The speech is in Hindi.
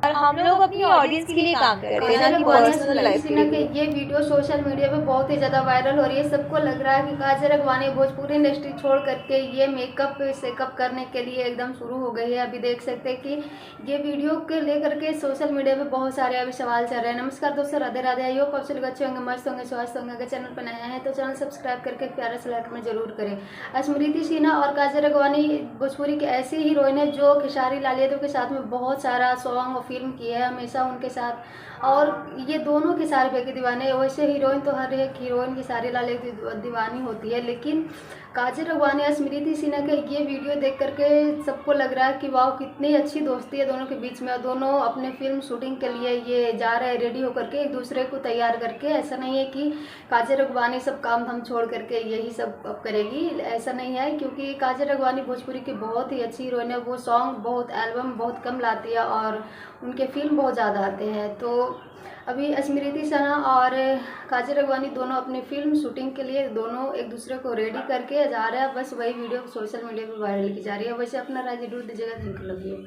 और हम लोग अपनी ऑडियंस के लिए काम करते हैं, ना कि पर्सनल लाइफ के लिए। ये वीडियो सोशल मीडिया पे बहुत ही ज़्यादा वायरल हो रही है। सबको लग रहा है कि काजल अगवानी भोजपुरी इंडस्ट्री छोड़ करके ये मेकअप सेकअप करने के लिए एकदम शुरू हो गई है। अभी देख सकते हैं कि ये वीडियो के लेकर के सोशल मीडिया पे बहुत सारे अभी सवाल चल रहे हैं। नमस्कार दोस्तों, राधे राधे। आइयो कब से लोग अच्छे होंगे, मस्त होंगे, स्वस्थ होंगे। अगर चैनल पर नया है तो चैनल सब्सक्राइब करके प्यारा सा लाइक में जरूर करें। स्मृति सिन्हा और काजल अगवानी भोजपुरी की ऐसी हीरोइन है जो खेसारी लाल यादव के साथ में बहुत सारा सॉन्ग और फिल्म की है, हमेशा उनके साथ। और ये दोनों खेसारी भाई के दीवाने। वैसे हीरोइन तो हर एक हीरोइन खेसारी लाल यादव दीवानी होती है, लेकिन काजल अगवानी और स्मृति सिन्हा का ये वीडियो देख करके सबको लग रहा है कि वाह कितनी अच्छी दोस्ती है दोनों के बीच में। और दोनों अपने फिल्म शूटिंग के लिए ये जा रहे हैं रेडी होकर के, एक दूसरे को तैयार करके। ऐसा नहीं है कि काजल अगवानी सब काम धाम छोड़ करके यही सब अब करेगी, ऐसा नहीं है। क्योंकि काजल अगवानी भोजपुरी की बहुत ही अच्छी हीरोइन है। वो सॉन्ग बहुत, एल्बम बहुत कम लाती है और उनके फिल्म बहुत ज़्यादा आते हैं। तो अभी स्मृति सिन्हा और काजल अगवानी दोनों अपनी फिल्म शूटिंग के लिए दोनों एक दूसरे को रेडी करके जा रहे हैं। बस वही वीडियो सोशल मीडिया पर वायरल की जा रही है। वैसे अपना राय जरूर दीजिएगा। Thank you, love you.